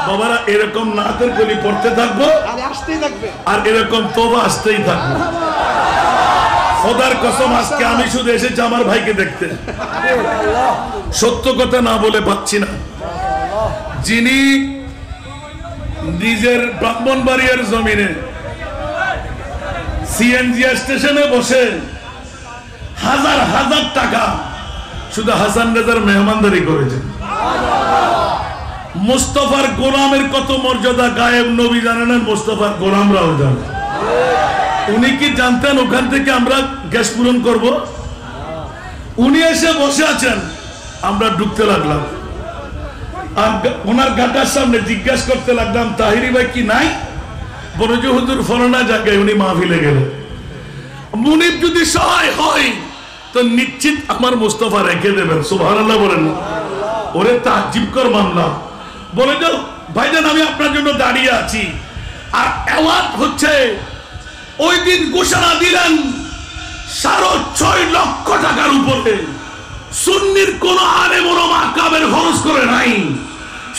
বাবারা এরকম নাতের কলি পড়তে থাকবো আসতেই থাকবে আর এরকম তোবা আসতেই থাকবে। খোদার কসম আজকে আমি শুধু এসেছি আমার ভাইকে দেখতে, সত্য কথা না বলে পাচ্ছি না। যিনি নিজের ব্রাহ্মণবাড়িয়ার জমিনে সিএনজি স্টেশনে বসে হাজার হাজার টাকা শুধু হাসান রেজার মেহমানদারি করেছেন। মুস্তাফার গোলামের কত মর্যাদা গায়েব নবী জানেন, মুস্তাফার গোলামরাও জানে। উনি কি জানতেন ওখান থেকে আমরা গ্যাস পূরণ করব? উনি এসে বসে আছেন, আমরা ঢুকতে লাগলাম আর ওনার গাটার সামনে জিজ্ঞাসা করতে লাগলাম, তাহিরি ভাই কি নাই? বলে যে হুজুর ফলানা জায়গায় উনি মাহফিলে গেলেন। মুনিব যদি সহায় হয় তো নিশ্চিত আমার মুস্তাফা রেখে দেবেন। সুবহানাল্লাহ বলেন। ওরে তাজ্জিব কর মামলা। বলে যাও ভাইজান আমি আপনার জন্য দাঁড়িয়ে আছি। আর অ্যাওয়ার্ড হচ্ছে ওই দিন ঘোষণা দিলেন 6.5 লক্ষ টাকার উপরে। সুন্নির কোন আলেম ওলামা কাবের খরচ করে নাই।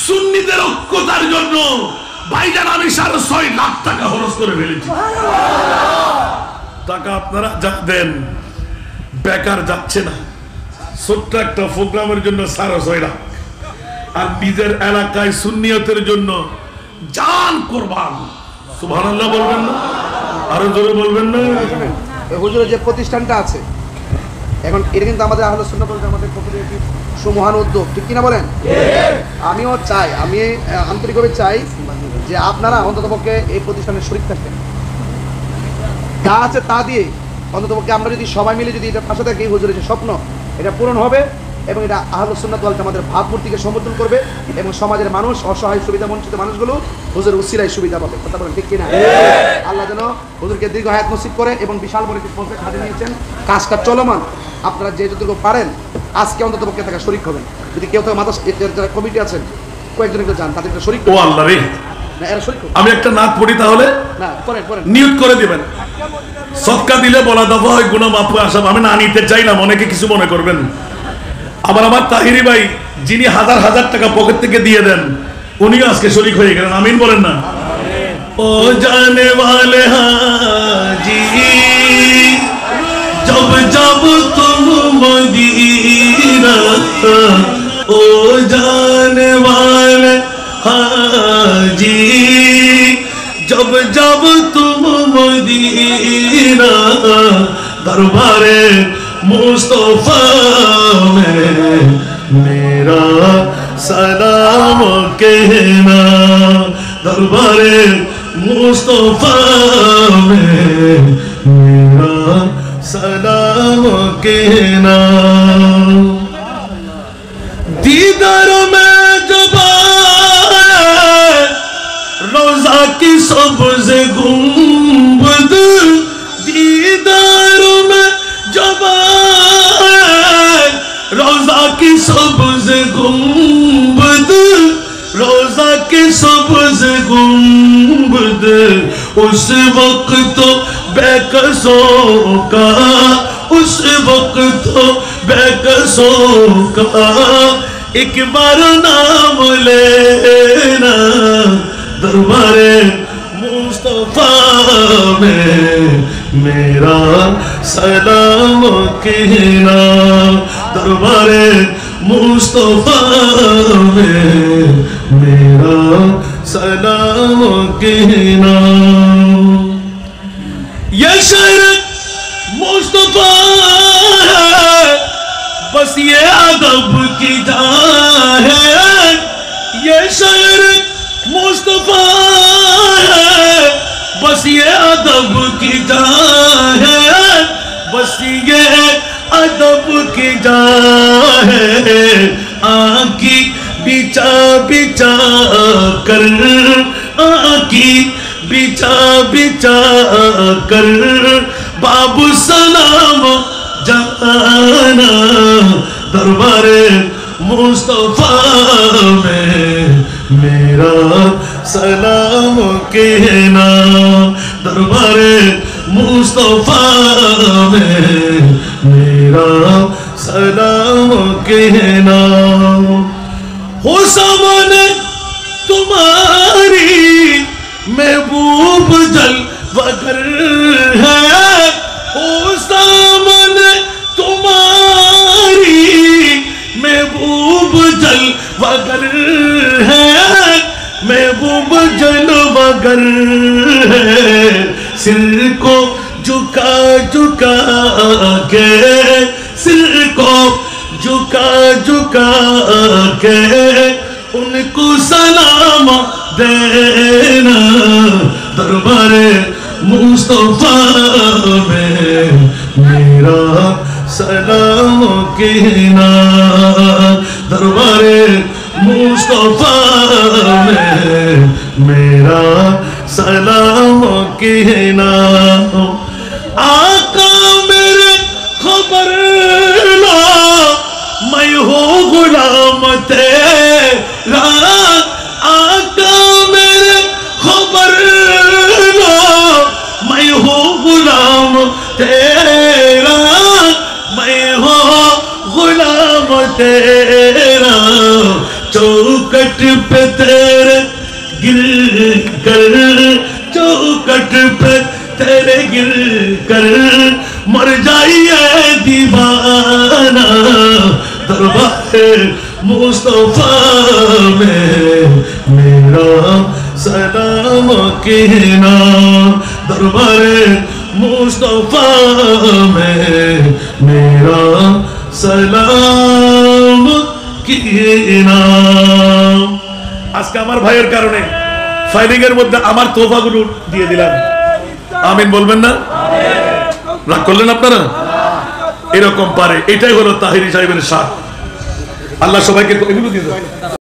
সুন্নিদের ঐক্যতার জন্য ভাইজান আমি 6.5 লাখ টাকা খরচ করে ফেলেছি। টাকা আপনারা যা দেন বেকার যাচ্ছে না। ছোট্ট একটা প্রোগ্রামের জন্য 6.5 লাখ, আর নিজের এলাকায় সুন্নিয়তের জন্য জান কোরবান। সুবহানাল্লাহ বলবেন না? আরো জোরে বলবেন না? হুজুরের যে প্রতিষ্ঠানটা আছে এখন, এটা কিন্তু আমাদের আহলে সুন্নাত ওয়াল জামাতের পক্ষ থেকে একটি সুমহান উদ্যোগ, ঠিক কিনা বলেন? আমিও চাই, আমি আন্তরিকভাবে চাই যে আপনারা অন্ততপক্ষে এই প্রতিষ্ঠানের শরীক থাকবেন। যা আছে তা দিয়ে অন্ততপক্ষে আমরা যদি সবাই মিলে যদি এটা পাশে থাকি, হুজুরের যে স্বপ্ন এটা পূরণ হবে এবং এটা আহলে সুন্নাত ওয়াল জামাতের ভাবমূর্তিকে সমর্থন করবে এবং সমাজের মানুষ, অসহায় সুবিধা বঞ্চিত মানুষগুলো হুজুর উসিলায় সুবিধা পাবে। কথা বলেন ঠিক কিনা? আল্লাহ যেন হুজুরকে দীর্ঘ হায়াত নসিব করে এবং বিশাল বড় একটি প্রজেক্ট হাতে নিয়েছেন, কাজটা চলমান। আপনারা যে যতটুকু পারেন আজকে অন্ততপক্ষে থাকা শরীক হবেন। যদি কেউ তো মাথা যারা কমিটি আছেন কয়েকজন একটু যান, তাদের শরীক। ও আল্লাহ রে, না এরা শরীক। আমি একটা নাত পড়ি তাহলে? না পড়েন পড়েন, নিয়ত করে দিবেন। সদকা দিলে বলা দফা হয়, গুনাহ মাফ হয়। আসাম আমি না নিতে চাইলাম, অনেকে কিছু মনে করবেন। আবার আমার তাহিরি ভাই যিনি হাজার হাজার টাকা পকেট থেকে দিয়ে দেন, উনিও আজকে শরীক হয়ে গেলেন। আমিন বলেন না? ও জানে ওয়ালে হাজি জব জব তুম মদিনা, ও জানে ওয়ালে হাজি জব জব তুম মদিনা, দরবারে मुस्तफा में मेरा सलाम कहना, दरबारे मुस्तफा में मेरा सलाम कहना। दीदार में जब आए रोजा की सब्ज गुंबद, दीदार में जब रोजा की सब्ज गुंबद, रोजा की सब्ज गुंबद, उस वक्त तो बेकसों का, उस वक्त तो बेकसों का एक बार नाम लेना, दरबारे मुस्तफा में मेरा सलाम कहना, दरबारे मुस्तफा में मेरा सलाम कहना। ये शहर मुस्तफा है, बस ये अदब की जहाँ है। ये शहर मुस्तफा है, बस ये अदब की जहाँ है, बस ये अदब की जहाँ है। आँखी बिछा बिछा कर, आँखी बिछा बिछा कर बाबू सलाम जाना, दरबारे मुस्तफा में मेरा सलाम कहना, दरबारे मुस्तफा में मेरा सलाम कहना। हो सामने तुम्हारे महबूब जलवागर है सिर को झुका झुका के सिर को झुका झुका के उनको सलाम देना दरबारे मुस्तफा में मेरा सलाम कहना दरबारे मुस्तफा में मेरा सलाम कहना आका मेरे खबर ला मैं हो गुलाम तेरा आका मेरे खबर ला मैं हो गुलाम तेरा मैं हो गुलाम तेरा चौकट पे तेरे गिर कर चौकट पे तेरे गिर कर मर जाइए दीवाना दरबारे मुस्तफा में मेरा सलाम कहना दरबारे मुस्तफा में मेरा सलाम कहना আজকে আমার ভাইয়ের কারণে ফাইলিং এর মধ্যে আমার তোফাগুলো দিয়ে দিলাম আমিন বলবেন না রাগ করলেন আপনারা এরকম পারে এটাই হলো তাহিরি সাহেবের সাথ আল্লাহ সবাইকে এগুলো দিয়ে দেন